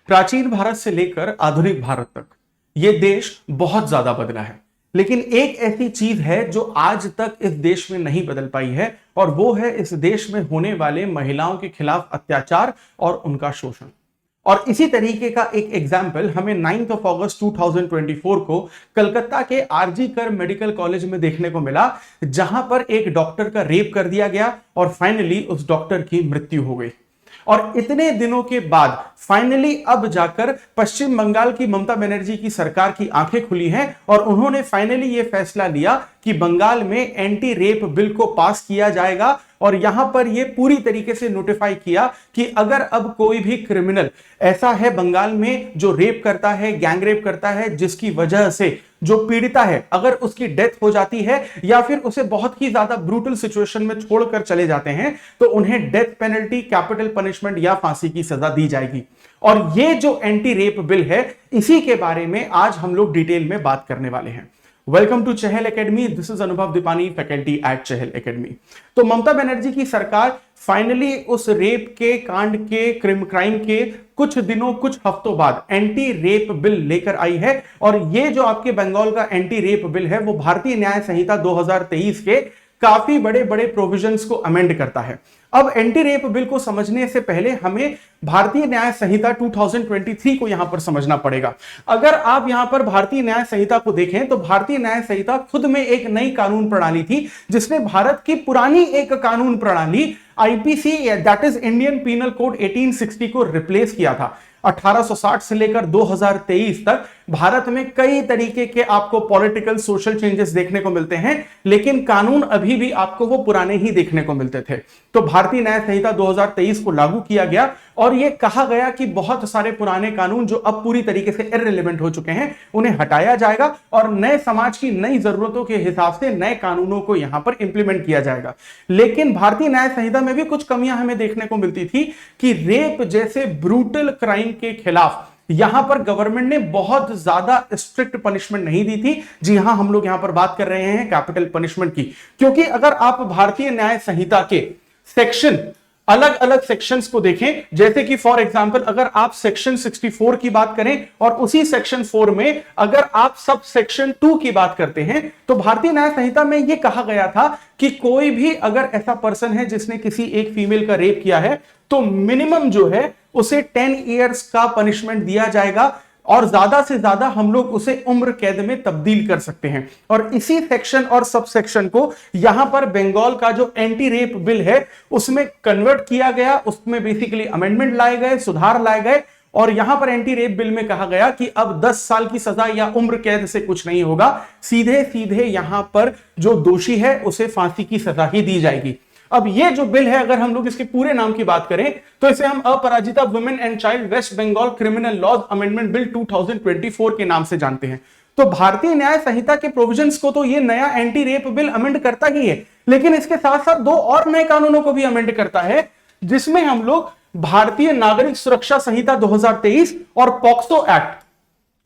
प्राचीन भारत से लेकर आधुनिक भारत तक ये देश बहुत ज्यादा बदला है, लेकिन एक ऐसी चीज है जो आज तक इस देश में नहीं बदल पाई है, और वो है इस देश में होने वाले महिलाओं के खिलाफ अत्याचार और उनका शोषण। और इसी तरीके का एक एग्जाम्पल हमें 9 अगस्त 2024 को कलकत्ता के आरजी कर मेडिकल कॉलेज में देखने को मिला, जहां पर एक डॉक्टर का रेप कर दिया गया और फाइनली उस डॉक्टर की मृत्यु हो गई। और इतने दिनों के बाद फाइनली अब जाकर पश्चिम बंगाल की ममता बनर्जी की सरकार की आंखें खुली हैं और उन्होंने फाइनली यह फैसला लिया कि बंगाल में एंटी रेप बिल को पास किया जाएगा। और यहां पर यह पूरी तरीके से नोटिफाई किया कि अगर अब कोई भी क्रिमिनल ऐसा है बंगाल में जो रेप करता है, गैंग रेप करता है, जिसकी वजह से जो पीड़िता है अगर उसकी डेथ हो जाती है या फिर उसे बहुत ही ज्यादा ब्रूटल सिचुएशन में छोड़कर चले जाते हैं, तो उन्हें डेथ पेनल्टी, कैपिटल पनिशमेंट या फांसी की सजा दी जाएगी। और ये जो एंटी रेप बिल है, इसी के बारे में आज हम लोग डिटेल में बात करने वाले हैं। Welcome to Chahal academy, this is Anubhav Deepani, faculty at Chahal academy. तो ममता बनर्जी की सरकार फाइनली उस रेप के कांड के क्राइम के कुछ दिनों, कुछ हफ्तों बाद एंटी रेप बिल लेकर आई है। और ये जो आपके बंगाल का एंटी रेप बिल है, वो भारतीय न्याय संहिता 2023 के काफी बड़े बड़े प्रोविजंस को अमेंड करता है। अब एंटी रेप बिल को समझने से पहले हमें भारतीय न्याय संहिता 2023 को यहां पर समझना पड़ेगा। अगर आप यहां पर भारतीय न्याय संहिता को देखें तो भारतीय न्याय संहिता खुद में एक नई कानून प्रणाली थी, जिसने भारत की पुरानी एक कानून प्रणाली IPC, that is Indian penal code 1860 को रिप्लेस किया था। 1860 से लेकर 2023 तक भारत में कई तरीके के आपको पॉलिटिकल सोशल चेंजेस देखने को मिलते हैं, लेकिन कानून अभी भी आपको वो पुराने ही देखने को मिलते थे। तो भारतीय न्याय संहिता 2023 को लागू किया गया और यह कहा गया कि बहुत सारे पुराने कानून जो अब पूरी तरीके से इररिलेवेंट हो चुके हैं, उन्हें हटाया जाएगा और नए समाज की नई जरूरतों के हिसाब से नए कानूनों को यहां पर इंप्लीमेंट किया जाएगा। लेकिन भारतीय न्याय संहिता में भी कुछ कमियां हमें देखने को मिलती थी कि रेप जैसे ब्रूटल क्राइम के खिलाफ यहां पर गवर्नमेंट ने बहुत ज्यादा स्ट्रिक्ट पनिशमेंट नहीं दी थी। जी हां, हम लोग यहां पर बात कर रहे हैं कैपिटल पनिशमेंट की, क्योंकि अगर आप भारतीय न्याय संहिता के सेक्शन, अलग अलग सेक्शंस को देखें, जैसे कि फॉर एग्जांपल अगर आप सेक्शन 64 की बात करें और उसी सेक्शन 4 में अगर आप सब सेक्शन 2 की बात करते हैं, तो भारतीय न्याय संहिता में यह कहा गया था कि कोई भी अगर ऐसा पर्सन है जिसने किसी एक फीमेल का रेप किया है, तो मिनिमम जो है उसे 10 इयर्स का पनिशमेंट दिया जाएगा और ज्यादा से ज्यादा हम लोग उसे उम्र कैद में तब्दील कर सकते हैं। और इसी सेक्शन और सब सेक्शन को यहां पर बंगाल का जो एंटी रेप बिल है उसमें कन्वर्ट किया गया, उसमें बेसिकली अमेंडमेंट लाए गए, सुधार लाए गए। और यहां पर एंटी रेप बिल में कहा गया कि अब 10 साल की सजा या उम्र कैद से कुछ नहीं होगा, सीधे सीधे यहां पर जो दोषी है उसे फांसी की सजा ही दी जाएगी। अब ये जो बिल है, अगर हम लोग इसके पूरे नाम की बात करें तो इसे हम Aparajita women and child West Bengal criminal laws amendment bill 2024 के नाम से जानते हैं। तो भारतीय न्याय संहिता के प्रोविजंस को तो ये नया एंटी रेप बिल अमेंड करता ही है, लेकिन इसके साथ साथ 2 और नए कानूनों को भी अमेंड करता है, जिसमें हम लोग भारतीय नागरिक सुरक्षा संहिता 2023 और पॉक्सो एक्ट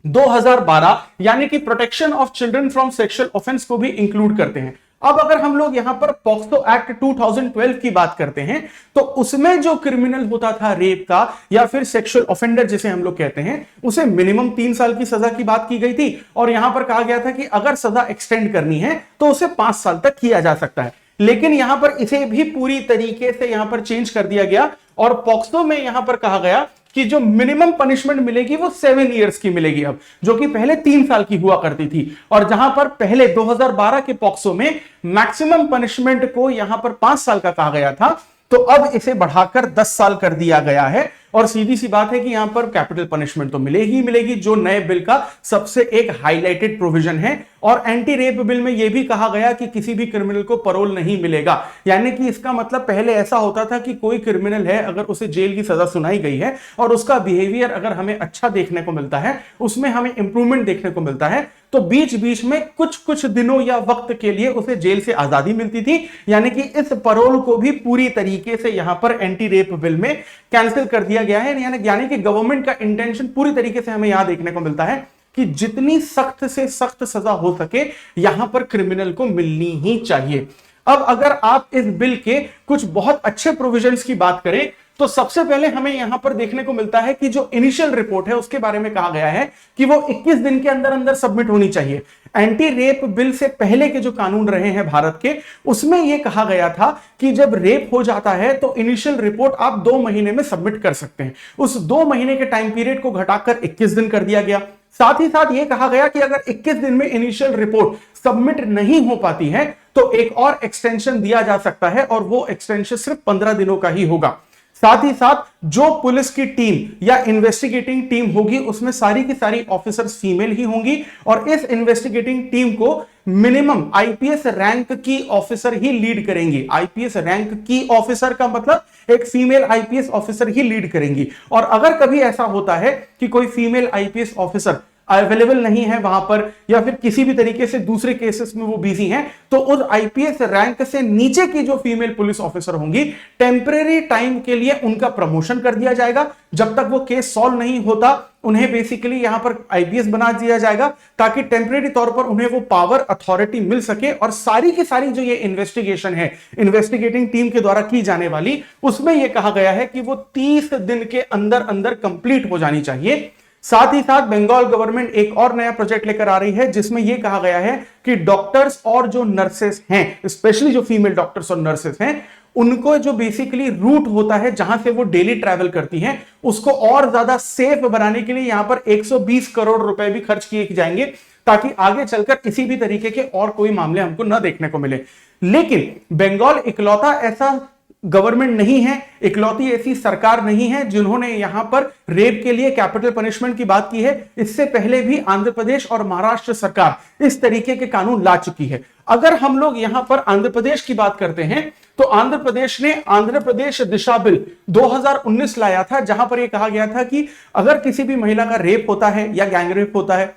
2012 यानी कि protection of children from sexual offence को भी इंक्लूड करते हैं। अब अगर हम लोग यहां पर पॉक्सो एक्ट 2012 की बात करते हैं, तो उसमें जो क्रिमिनल होता था रेप का या फिर सेक्सुअल ऑफेंडर जिसे हम लोग कहते हैं, उसे मिनिमम 3 साल की सजा की बात की गई थी। और यहां पर कहा गया था कि अगर सजा एक्सटेंड करनी है तो उसे 5 साल तक किया जा सकता है। लेकिन यहां पर इसे भी पूरी तरीके से यहां पर चेंज कर दिया गया और पॉक्सो में यहां पर कहा गया कि जो मिनिमम पनिशमेंट मिलेगी वो 7 इयर्स की मिलेगी, अब जो कि पहले 3 साल की हुआ करती थी। और जहां पर पहले 2012 के पॉक्सो में मैक्सिमम पनिशमेंट को यहां पर 5 साल का कहा गया था, तो अब इसे बढ़ाकर 10 साल कर दिया गया है। और सीधी सी बात है कि यहां पर कैपिटल पनिशमेंट तो मिलेगी ही मिलेगी, जो नए बिल का सबसे एक हाईलाइटेड प्रोविजन है। और एंटी रेप बिल में यह भी कहा गया कि किसी भी क्रिमिनल को पैरोल नहीं मिलेगा, यानी कि इसका मतलब पहले ऐसा होता था कि कोई क्रिमिनल है, अगर उसे जेल की सजा सुनाई गई है और उसका बिहेवियर अगर हमें अच्छा देखने को मिलता है, उसमें हमें इंप्रूवमेंट देखने को मिलता है, तो बीच बीच में कुछ कुछ दिनों या वक्त के लिए उसे जेल से आजादी मिलती थी। यानी कि इस पैरोल को भी पूरी तरीके से यहां पर एंटी रेप बिल में कैंसिल कर दिया गया है। यानी कि गवर्नमेंट का इंटेंशन पूरी तरीके से हमें यहां देखने को मिलता है कि जितनी सख्त से सख्त सजा हो सके यहां पर क्रिमिनल को मिलनी ही चाहिए। अब अगर आप इस बिल के कुछ बहुत अच्छे प्रोविजंस की बात करें तो सबसे पहले हमें यहां पर देखने को मिलता है कि जो इनिशियल रिपोर्ट है उसके बारे में कहा गया है कि वो 21 दिन के अंदर अंदर सबमिट होनी चाहिए। एंटी रेप बिल से पहले के जो कानून रहे हैं भारत के, उसमें यह कहा गया था कि जब रेप हो जाता है तो इनिशियल रिपोर्ट आप 2 महीने में सबमिट कर सकते हैं। उस 2 महीने के टाइम पीरियड को घटाकर 21 दिन कर दिया गया। साथ ही साथ यह कहा गया कि अगर 21 दिन में इनिशियल रिपोर्ट सबमिट नहीं हो पाती है तो एक और एक्सटेंशन दिया जा सकता है, और वो एक्सटेंशन सिर्फ 15 दिनों का ही होगा। साथ ही साथ जो पुलिस की टीम या इन्वेस्टिगेटिंग टीम होगी उसमें सारी की सारी ऑफिसर्स फीमेल ही होंगी, और इस इन्वेस्टिगेटिंग टीम को मिनिमम आईपीएस रैंक की ऑफिसर ही लीड करेंगी। आईपीएस रैंक की ऑफिसर का मतलब एक फीमेल आईपीएस ऑफिसर ही लीड करेंगी। और अगर कभी ऐसा होता है कि कोई फीमेल आईपीएस ऑफिसर अवेलेबल नहीं है वहां पर, या फिर किसी भी तरीके से दूसरे केसेस में वो बिजी हैं, तो उस आईपीएस रैंक से नीचे की जो फीमेल पुलिस ऑफिसर होंगी, टेम्परेरी टाइम के लिए उनका प्रमोशन कर दिया जाएगा। जब तक वो केस सॉल्व नहीं होता उन्हें बेसिकली यहां पर आईपीएस बना दिया जाएगा, ताकि टेम्परेरी तौर पर उन्हें वो पावर अथॉरिटी मिल सके, और सारी की सारी जो ये इन्वेस्टिगेशन है इन्वेस्टिगेटिंग टीम के द्वारा की जाने वाली, उसमें यह कहा गया है कि वो 30 दिन के अंदर अंदर कंप्लीट हो जानी चाहिए। साथ ही साथ बंगाल गवर्नमेंट एक और नया प्रोजेक्ट लेकर आ रही है जिसमें यह कहा गया है कि डॉक्टर्स और जो नर्सेस हैं, स्पेशली जो फीमेल डॉक्टर्स और नर्सेस हैं, उनको जो बेसिकली रूट होता है जहां से वो डेली ट्रैवल करती हैं, उसको और ज्यादा सेफ बनाने के लिए यहां पर 120 करोड़ रुपए भी खर्च किए जाएंगे, ताकि आगे चलकर किसी भी तरीके के और कोई मामले हमको न देखने को मिले। लेकिन बंगाल इकलौता ऐसा गवर्नमेंट नहीं है, इकलौती ऐसी सरकार नहीं है जिन्होंने यहां पर रेप के लिए कैपिटल पनिशमेंट की बात की है। इससे पहले भी आंध्र प्रदेश और महाराष्ट्र सरकार इस तरीके के कानून ला चुकी है। अगर हम लोग यहां पर आंध्र प्रदेश की बात करते हैं तो आंध्र प्रदेश ने आंध्र प्रदेश दिशा बिल 2019 लाया था, जहां पर यह कहा गया था कि अगर किसी भी महिला का रेप होता है या गैंग रेप होता है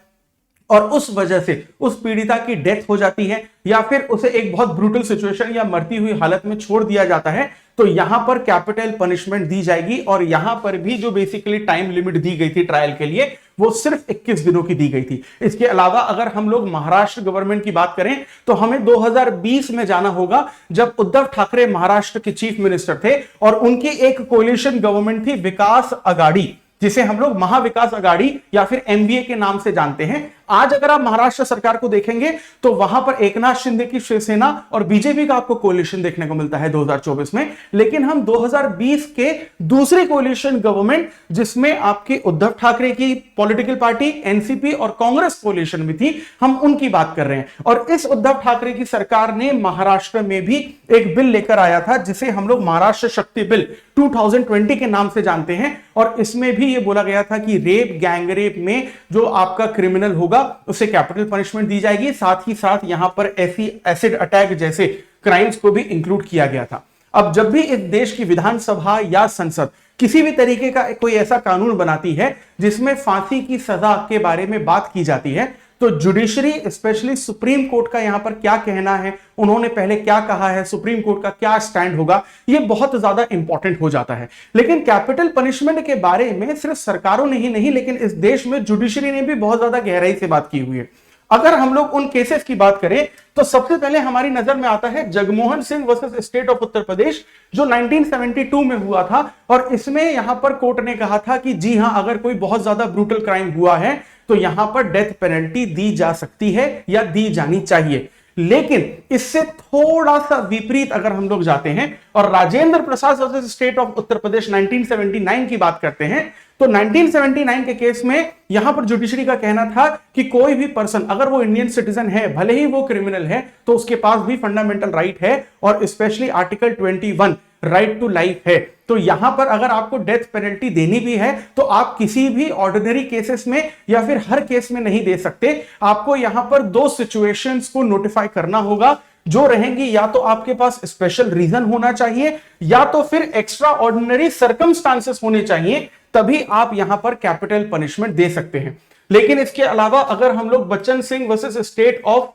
और उस वजह से उस पीड़िता की डेथ हो जाती है, या फिर उसे एक बहुत ब्रूटल सिचुएशन या मरती हुई हालत में छोड़ दिया जाता है, तो यहां पर कैपिटल पनिशमेंट दी जाएगी। और यहां पर भी जो बेसिकली टाइम लिमिट दी गई थी ट्रायल के लिए, वो सिर्फ 21 दिनों की दी गई थी। इसके अलावा अगर हम लोग महाराष्ट्र गवर्नमेंट की बात करें तो हमें 2020 में जाना होगा, जब उद्धव ठाकरे महाराष्ट्र के चीफ मिनिस्टर थे और उनकी एक कोलिशन गवर्नमेंट थी विकास अगाड़ी, जिसे हम लोग महाविकास अगाड़ी या फिर एमवीए के नाम से जानते हैं। आज अगर आप महाराष्ट्र सरकार को देखेंगे तो वहां पर एकनाथ शिंदे की शिवसेना और बीजेपी का आपको कोलिशन देखने को मिलता है 2024 में। लेकिन हम 2020 के दूसरी कोलिशन गवर्नमेंट, जिसमें आपकी उद्धव ठाकरे की पॉलिटिकल पार्टी एनसीपी और कांग्रेस कोलिशन में थी, हम उनकी बात कर रहे हैं। और इस उद्धव ठाकरे की सरकार ने महाराष्ट्र में भी एक बिल लेकर आया था जिसे हम लोग महाराष्ट्र शक्ति बिल 2020 के नाम से जानते हैं। और इसमें भी यह बोला गया था कि रेप, गैंग रेप में जो आपका क्रिमिनल होगा उसे कैपिटल पनिशमेंट दी जाएगी। साथ ही साथ यहां पर ऐसी एसिड अटैक जैसे क्राइम्स को भी इंक्लूड किया गया था। अब जब भी इस देश की विधानसभा या संसद किसी भी तरीके का कोई ऐसा कानून बनाती है जिसमें फांसी की सजा के बारे में बात की जाती है, तो जुडिशरी स्पेशली सुप्रीम कोर्ट का यहां पर क्या कहना है, उन्होंने पहले क्या कहा है, सुप्रीम कोर्ट का क्या स्टैंड होगा, यह बहुत ज्यादा इंपॉर्टेंट हो जाता है। लेकिन कैपिटल पनिशमेंट के बारे में सिर्फ सरकारों ने ही नहीं, लेकिन इस देश में जुडिशरी ने भी बहुत ज्यादा गहराई से बात की हुई है। अगर हम लोग उन केसेस की बात करें तो सबसे पहले हमारी नजर में आता है Jagmohan Singh versus state of Uttar Pradesh, जो 1972 में हुआ था। और इसमें यहां पर कोर्ट ने कहा था कि जी हां, अगर कोई बहुत ज्यादा ब्रूटल क्राइम हुआ है तो यहां पर डेथ पेनल्टी दी जा सकती है या दी जानी चाहिए। लेकिन इससे थोड़ा सा विपरीत अगर हम लोग जाते हैं और Rajendra Prasad versus state of Uttar प्रदेश 1979 की बात करते हैं, तो 1979 के केस में यहां पर जुडिशरी का कहना था कि कोई भी पर्सन अगर वो इंडियन सिटीजन है, भले ही वो क्रिमिनल है, तो उसके पास भी फंडामेंटल राइट है, और specially article 21 right to life है। तो यहां पर अगर आपको डेथ पेनल्टी देनी भी है तो आप किसी भी ऑर्डिनरी केसेस में या फिर हर केस में नहीं दे सकते। आपको यहां पर 2 सिचुएशंस को नोटिफाई करना होगा, जो रहेंगी या तो आपके पास स्पेशल रीजन होना चाहिए या तो फिर एक्स्ट्रा ऑर्डिनरी सर्कमस्टांसेस होने चाहिए, तभी आप यहां पर कैपिटल पनिशमेंट दे सकते हैं। लेकिन इसके अलावा अगर हम लोग Bachchan Singh versus state of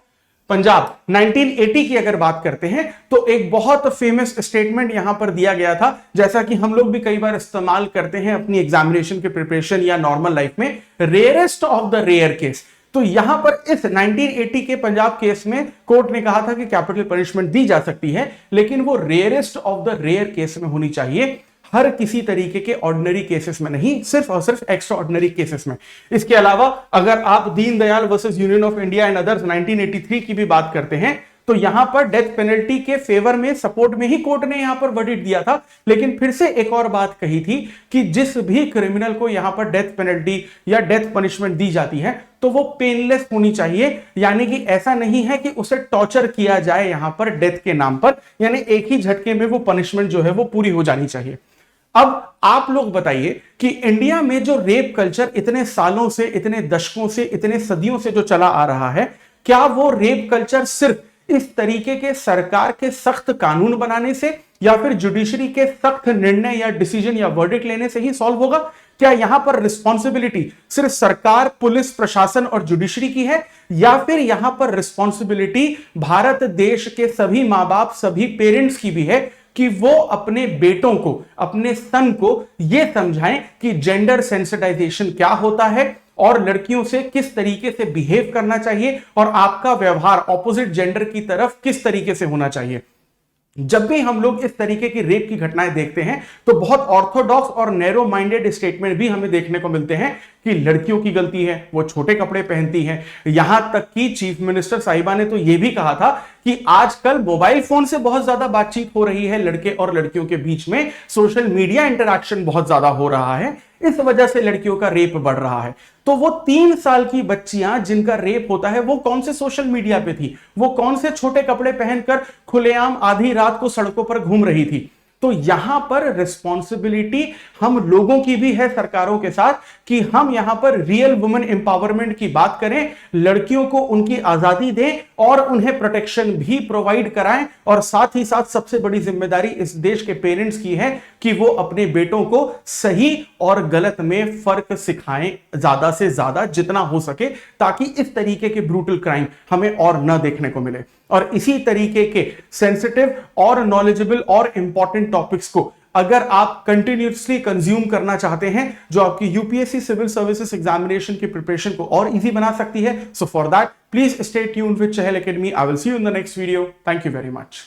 Punjab 1980 की अगर बात करते हैं तो एक बहुत फेमस स्टेटमेंट यहां पर दिया गया था, जैसा कि हम लोग भी कई बार इस्तेमाल करते हैं अपनी एग्जामिनेशन के प्रिपरेशन या नॉर्मल लाइफ में, rarest of the rare case. तो यहां पर इस 1980 के पंजाब केस में कोर्ट ने कहा था कि कैपिटल पनिशमेंट दी जा सकती है, लेकिन वो rarest of the rare case में होनी चाहिए। हर किसी तरीके के ऑर्डिनरी केसेस में नहीं, सिर्फ और सिर्फ एक्स्ट्रा ऑर्डिनरी केसेस में। इसके अलावा अगर आप Deendayal versus union of India and others 1983 की भी बात करते हैं तो यहां पर डेथ पेनल्टी के फेवर में, सपोर्ट में ही कोर्ट ने यहां पर वर्डिक्ट दिया था। लेकिन फिर से एक और बात कही थी कि जिस भी क्रिमिनल को यहां पर डेथ पेनल्टी या डेथ पनिशमेंट दी जाती है तो वो पेनलेस होनी चाहिए, यानी कि ऐसा नहीं है कि उसे टॉर्चर किया जाए यहां पर डेथ के नाम पर, यानी एक ही झटके में वो पनिशमेंट जो है वो पूरी हो जानी चाहिए। अब आप लोग बताइए कि इंडिया में जो रेप कल्चर इतने सालों से, इतने दशकों से, इतने सदियों से जो चला आ रहा है, क्या वो रेप कल्चर सिर्फ इस तरीके के सरकार के सख्त कानून बनाने से या फिर जुडिशरी के सख्त निर्णय या डिसीजन या वर्डिक्ट लेने से ही सॉल्व होगा? क्या यहां पर रिस्पॉन्सिबिलिटी सिर्फ सरकार, पुलिस, प्रशासन और जुडिशरी की है, या फिर यहां पर रिस्पॉन्सिबिलिटी भारत देश के सभी मां बाप, सभी पेरेंट्स की भी है कि वो अपने बेटों को, अपने सन को यह समझाएं कि जेंडर सेंसिटाइजेशन क्या होता है और लड़कियों से किस तरीके से बिहेव करना चाहिए और आपका व्यवहार ऑपोजिट जेंडर की तरफ किस तरीके से होना चाहिए। जब भी हम लोग इस तरीके की रेप की घटनाएं देखते हैं तो बहुत ऑर्थोडॉक्स और नैरो माइंडेड स्टेटमेंट भी हमें देखने को मिलते हैं कि लड़कियों की गलती है, वो छोटे कपड़े पहनती हैं। यहां तक कि चीफ मिनिस्टर साहिबा ने तो यह भी कहा था कि आजकल मोबाइल फोन से बहुत ज्यादा बातचीत हो रही है लड़के और लड़कियों के बीच में, सोशल मीडिया इंटरैक्शन बहुत ज्यादा हो रहा है, इस वजह से लड़कियों का रेप बढ़ रहा है। तो वो 3 साल की बच्चियां जिनका रेप होता है वो कौन से सोशल मीडिया पे थी, वो कौन से छोटे कपड़े पहनकर खुलेआम आधी रात को सड़कों पर घूम रही थी? तो यहां पर रिस्पॉन्सिबिलिटी हम लोगों की भी है सरकारों के साथ कि हम यहां पर रियल वुमेन एम्पावरमेंट की बात करें, लड़कियों को उनकी आजादी दें और उन्हें प्रोटेक्शन भी प्रोवाइड कराएं। और साथ ही साथ सबसे बड़ी जिम्मेदारी इस देश के पेरेंट्स की है कि वो अपने बेटों को सही और गलत में फर्क सिखाएं ज्यादा से ज्यादा जितना हो सके, ताकि इस तरीके के ब्रूटल क्राइम हमें और न देखने को मिले। और इसी तरीके के सेंसिटिव और नॉलेजेबल और इंपॉर्टेंट टॉपिक्स को अगर आप कंटिन्यूसली कंज्यूम करना चाहते हैं, जो आपकी यूपीएससी सिविल सर्विसेज एग्जामिनेशन की प्रिपरेशन को और इजी बना सकती है, so for that please stay tuned with Chahal academy. I will see you in the next video. Thank you very much.